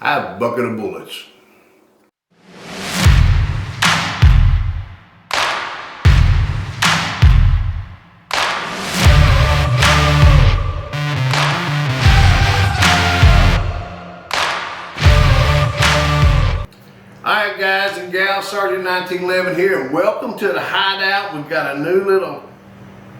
I have a bucket of bullets. Alright guys and gals, Sergeant 1911 here, and welcome to the Hideout. We've got a new little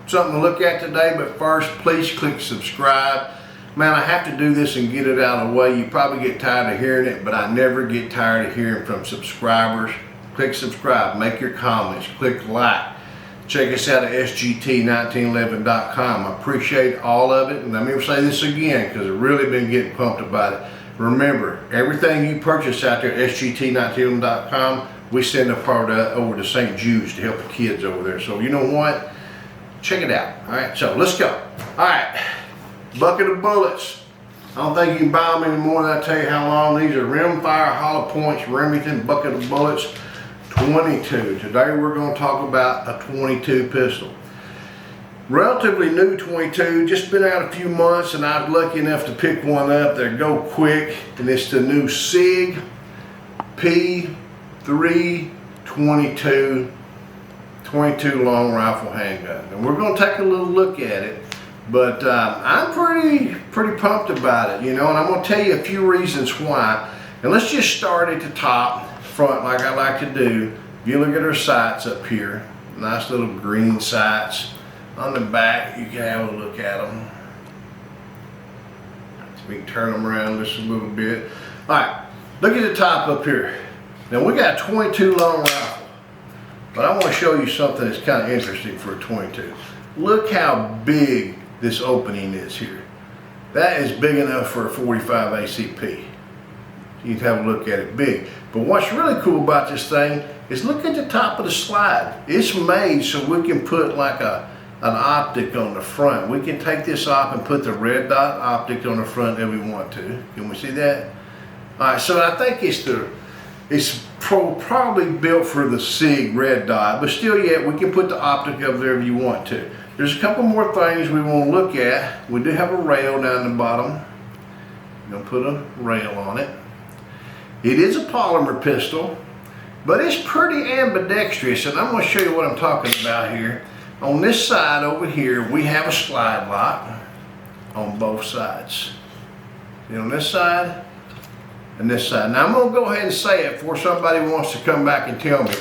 something to look at today, but first please click subscribe. Man, I have to do this and get it out of the way. You probably get tired of hearing it, but I never get tired of hearing from subscribers. Click subscribe, make your comments, click like. Check us out at sgt1911.com. I appreciate all of it, and let me say this again because I've really been getting pumped about it. Remember, everything you purchase out there at sgt1911.com, we send a part over to St. Jude's to help the kids over there. So you know what? Check it out. All right, so let's go. All right, bucket of bullets. I don't think you can buy them anymore than I tell you how long. These are Rimfire Hollow Points Remington bucket of bullets 22. Today we're going to talk about a 22 pistol. Relatively new 22, just been out a few months, and I was lucky enough to pick one up that go quick, and it's the new SIG P322 22 long rifle handgun. And we're going to take a little look at it, but I'm pretty pumped about it, you know, and I'm going to tell you a few reasons why. And let's just start at the top front like I like to do. If you look at our sights up here, nice little green sights. On the back, you can have a look at them. So we can turn them around just a little bit. All right, look at the top up here. Now we got a 22 long rifle, but I want to show you something that's kind of interesting for a 22. Look how big this opening is here. That is big enough for a 45 ACP. You can have a look at it big. But what's really cool about this thing is look at the top of the slide. It's made so we can put like an optic on the front. We can take this off and put the red dot optic on the front if we want to. Can we see that? All right, so I think it's probably built for the SIG red dot, but still yet we can put the optic up there if you want to. There's a couple more things we want to look at. We do have a rail down the bottom. I'm gonna put a rail on it. It is a polymer pistol, but it's pretty ambidextrous, and I'm gonna show you what I'm talking about here. On this side over here, we have a slide lock on both sides. See, on this side and this side. Now I'm gonna go ahead and say it before somebody wants to come back and tell me.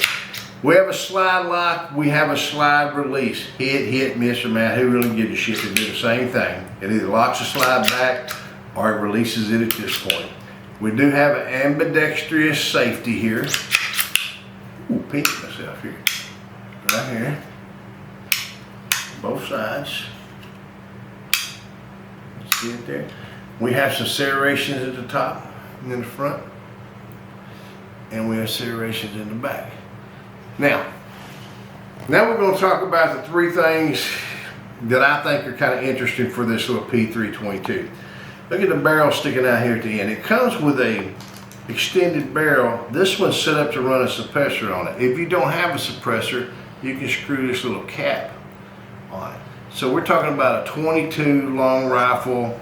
We have a slide lock, we have a slide release. Hit, miss, or mat, who really gives a shit? They do the same thing. It either locks the slide back or it releases it at this point. We do have an Ambidextrous Safety here. Ooh, pinch myself here. Right here. Both sides. See it there? We have some serrations at the top and in the front, and we have serrations in the back. Now we're going to talk about the three things that I think are kind of interesting for this little P322. Look at the barrel sticking out here at the end. It comes with a extended barrel. This one's set up to run a suppressor on it. If you don't have a suppressor, you can screw this little cap on it. So we're talking about a 22 long rifle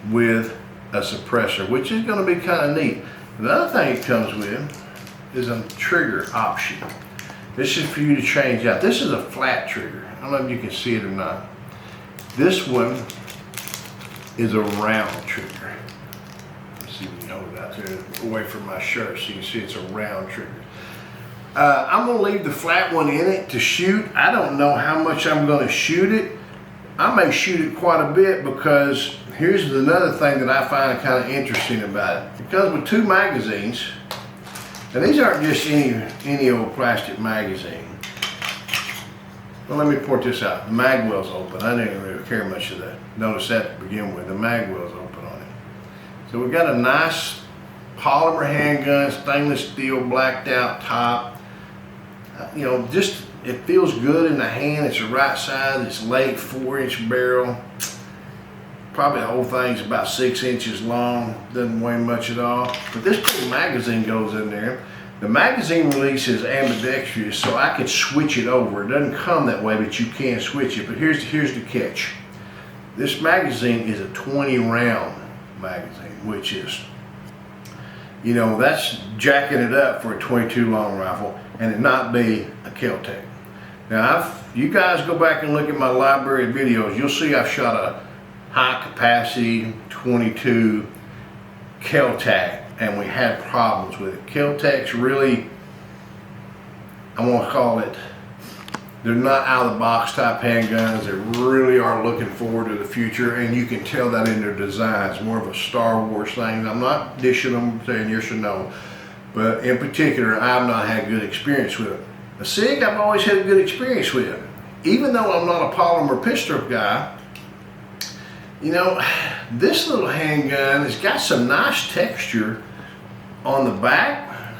with a suppressor, which is going to be kind of neat. Another thing it comes with is a trigger option. This is for you to change out. This is a flat trigger. I don't know if you can see it or not. This one is a round trigger. Let's see if we can hold it out there away from my shirt so you can see it's a round trigger. I'm going to leave the flat one in it to shoot. I don't know how much I'm going to shoot it. I may shoot it quite a bit because here's another thing that I find kind of interesting about it. It comes with two magazines, and these aren't just any old plastic magazine. Well, let me point this out. The mag well's open. I didn't really care much of that. Notice that to begin with. The mag well's open on it. So we've got a nice polymer handgun, stainless steel, blacked out top. You know, just it feels good in the hand. It's the right size. It's late 4-inch barrel. Probably the whole thing's about 6 inches long. Doesn't weigh much at all. But this little magazine goes in there. The magazine release is ambidextrous, so I can switch it over. It doesn't come that way, but you can switch it. But here's the catch. This magazine is a 20 round magazine, which is you know, that's jacking it up for a 22 long rifle, and it not be a Kel-Tec. Now, you guys go back and look at my library of videos, you'll see I've shot a high capacity 22 Kel-Tec, and we had problems with it. Kel-Tecs really, I want to call it, they're not out of the box type handguns. They really are looking forward to the future, and you can tell that in their designs. More of a Star Wars thing. I'm not dishing them, saying yes or no, but in particular, I've not had good experience with them. A SIG, I've always had a good experience with. Even though I'm not a polymer pistol guy, you know, this little handgun has got some nice texture on the back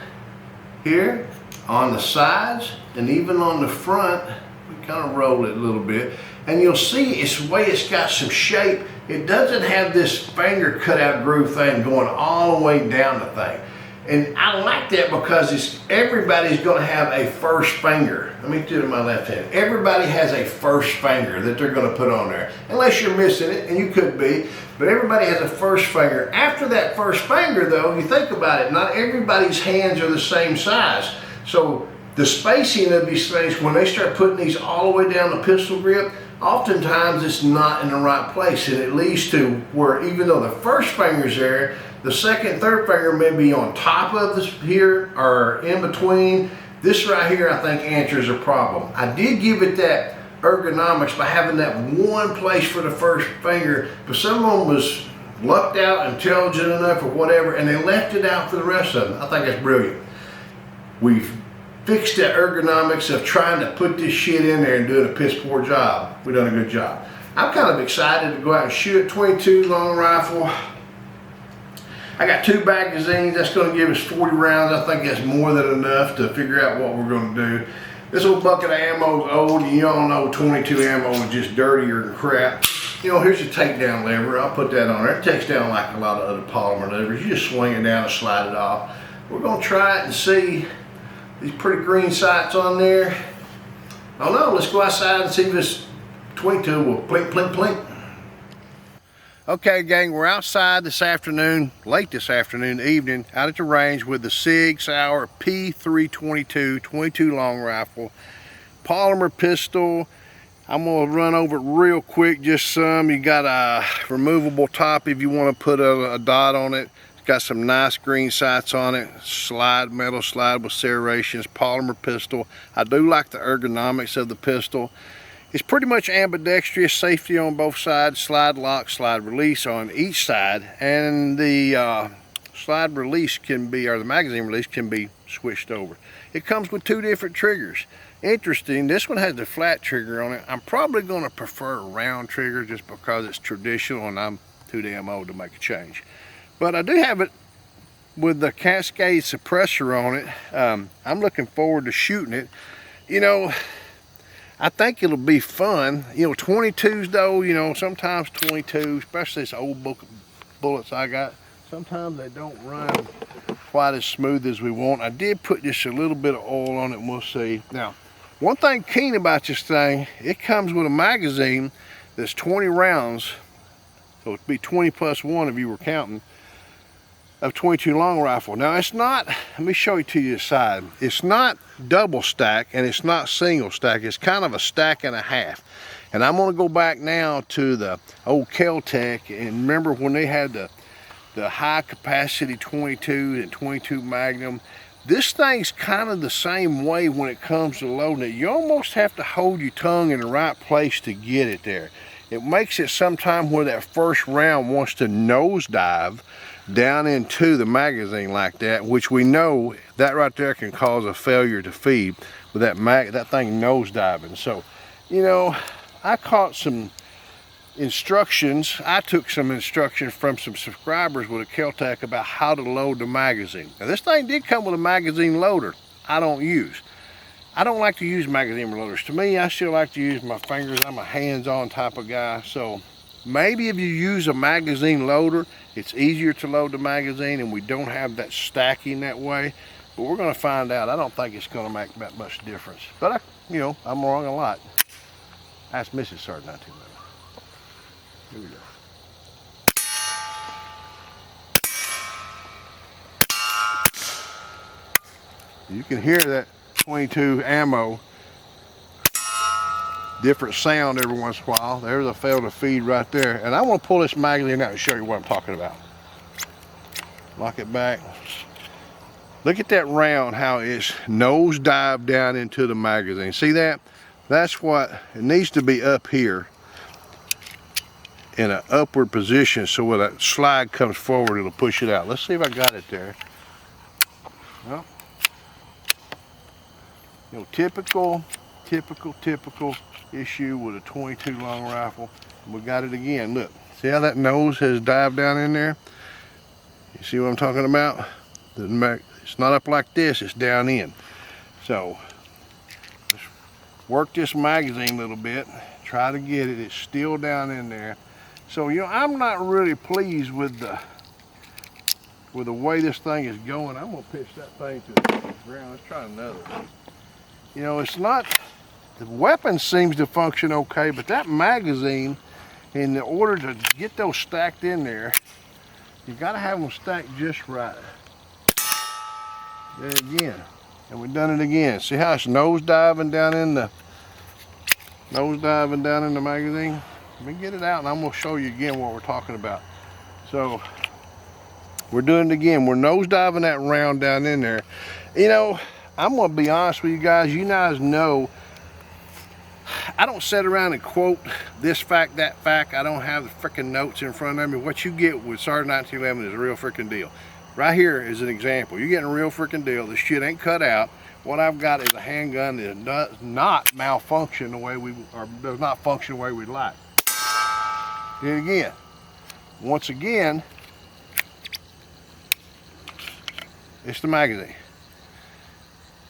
here, on the sides, and even on the front. We kind of roll it a little bit, and you'll see it's the way it's got some shape. It doesn't have this finger cutout groove thing going all the way down the thing. And I like that because everybody's going to have a first finger. Let me do it in my left hand. Everybody has a first finger that they're going to put on there, unless you're missing it, and you could be, but everybody has a first finger. After that first finger, though, you think about it, not everybody's hands are the same size. So the spacing of these things, when they start putting these all the way down the pistol grip, oftentimes it's not in the right place, and it leads to where even though the first finger's there, the second, third finger may be on top of this here or in between. This right here, I think, answers a problem. I did give it that ergonomics by having that one place for the first finger, but someone was lucked out, intelligent enough or whatever, and they left it out for the rest of them. I think that's brilliant. We've fixed that ergonomics of trying to put this shit in there and doing a piss poor job. We've done a good job. I'm kind of excited to go out and shoot a 22 long rifle. I got 2 magazines. That's going to give us 40 rounds. I think that's more than enough to figure out what we're going to do. This old bucket of ammo is old, and you all know 22 ammo is just dirtier than crap. You know, here's a takedown lever. I'll put that on there. It takes down like a lot of other polymer levers. You just swing it down and slide it off. We're going to try it and see. These pretty green sights on there. I don't know. Let's go outside and see if this 22 will plink, plink, plink. Okay, gang, we're outside this afternoon, late this afternoon, evening, out at the range with the SIG Sauer P322 22 long rifle, polymer pistol. I'm gonna run over it real quick, just some. You got a removable top if you want to put a dot on it. It's got some nice green sights on it, metal slide with serrations, polymer pistol. I do like the ergonomics of the pistol. It's pretty much ambidextrous safety on both sides, slide lock, slide release on each side, and the slide release can be, or the magazine release can be switched over. It comes with 2 different triggers. Interesting, this one has the flat trigger on it. I'm probably going to prefer a round trigger just because it's traditional and I'm too damn old to make a change. But I do have it with the Cascade suppressor on it. I'm looking forward to shooting it. You know, I think it'll be fun. You know, 22s though, you know, sometimes 22, especially this old book bullets I got, sometimes they don't run quite as smooth as we want. I did put just a little bit of oil on it, and we'll see. Now, one thing keen about this thing, it comes with a magazine that's 20 rounds, so it'd be 20 plus 1 if you were counting, of 22 long rifle. Now it's not, let me show you to you the side. It's not double stack and it's not single stack. It's kind of a stack and a half. And I'm gonna go back now to the old Kel-Tec, and remember when they had the high capacity 22 and 22 Magnum. This thing's kind of the same way when it comes to loading it. You almost have to hold your tongue in the right place to get it there. It makes it sometime where that first round wants to nosedive down into the magazine like that, which we know that right there can cause a failure to feed with that thing nosediving. So, you know, I caught some instructions. I took some instructions from some subscribers with a Kel-Tec about how to load the magazine. Now this thing did come with a magazine loader I don't use. I don't like to use magazine loaders. To me, I still like to use my fingers. I'm a hands-on type of guy. So maybe if you use a magazine loader, it's easier to load the magazine and we don't have that stacking that way. But we're gonna find out. I don't think it's gonna make that much difference. But you know, I'm wrong a lot. Ask Mrs. Sarge not too much. Here we go. You can hear that 22 ammo, different sound every once in a while. There's a fail to feed right there. And I want to pull this magazine out and show you what I'm talking about. Lock it back. Look at that round, how it's nose dived down into the magazine. See that? That's what, it needs to be up here in an upward position, so when that slide comes forward, it'll push it out. Let's see if I got it there. Well, you know, typical issue with a 22 long rifle. We got it again. Look, see how that nose has dived down in there? You see what I'm talking about? It's not up like this, it's down in. So, just work this magazine a little bit, try to get it. It's still down in there. So, you know, I'm not really pleased with the way this thing is going. I'm gonna pitch that thing to the ground. Let's try another one. You know, it's not, the weapon seems to function okay, but that magazine, in order to get those stacked in there, you gotta have them stacked just right. There again, and we've done it again. See how it's nose diving down in the magazine? Let me get it out and I'm gonna show you again what we're talking about. So we're doing it again. We're nose diving that round down in there. You know, I'm gonna be honest with you guys. You guys know I don't sit around and quote this fact, that fact. I don't have the freaking notes in front of me. What you get with Sarge 1911 is a real freaking deal. Right here is an example. You're getting a real freaking deal. This shit ain't cut out. What I've got is a handgun that does not malfunction the way does not function the way we'd like. Then again, once again, it's the magazine.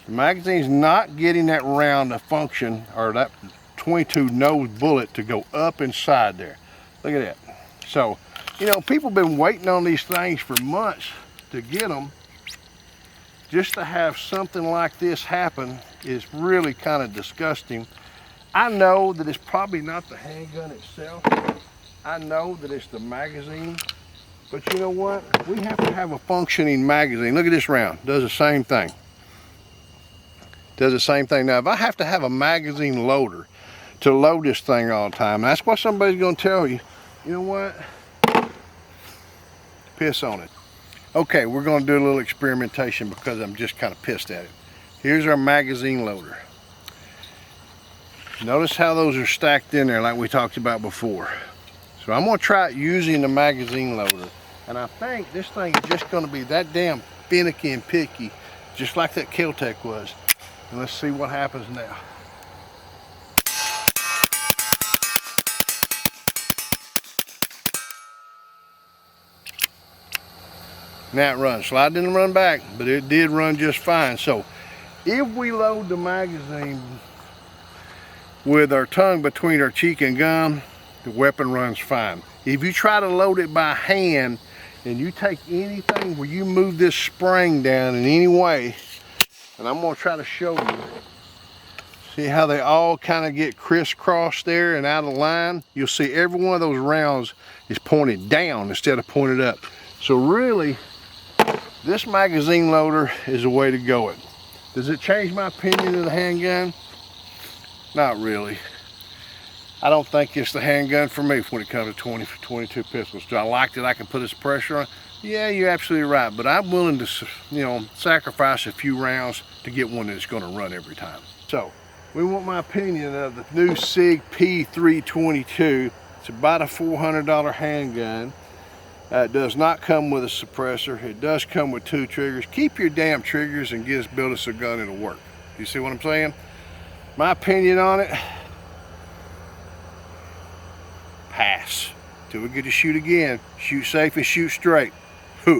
The magazine's not getting that round to function, or that 22 nose bullet to go up inside there. Look at that. So, you know, people have been waiting on these things for months to get them. Just to have something like this happen is really kind of disgusting. I know that it's probably not the handgun itself. I know that it's the magazine. But you know what? We have to have a functioning magazine. Look at this round. Does the same thing. Does the same thing. Now, if I have to have a magazine loader to load this thing all the time, that's what somebody's going to tell you. You know what? Piss on it. Okay, we're going to do a little experimentation because I'm just kind of pissed at it. Here's our magazine loader. Notice how those are stacked in there like we talked about before. So I'm going to try using the magazine loader. And I think this thing is just going to be that damn finicky and picky, just like that Kel-Tec was. And let's see what happens now. Now it runs. Slide didn't run back, but it did run just fine. So if we load the magazine with our tongue between our cheek and gum, the weapon runs fine. If you try to load it by hand and you take anything where you move this spring down in any way, and I'm going to try to show you, see how they all kind of get crisscrossed there and out of line? You'll see every one of those rounds is pointed down instead of pointed up. So really, this magazine loader is the way to go it. Does it change my opinion of the handgun? Not really. I don't think it's the handgun for me when it comes to 22 pistols. Do I like that I can put a suppressor on? Yeah, you're absolutely right. But I'm willing to, you know, sacrifice a few rounds to get one that's going to run every time. So, we want my opinion of the new SIG P322. It's about a $400 handgun. It does not come with a suppressor. It does come with 2 triggers. Keep your damn triggers and get us build us a gun that'll work. You see what I'm saying? My opinion on it, pass. Till we get to shoot again. Shoot safe and shoot straight. Huh.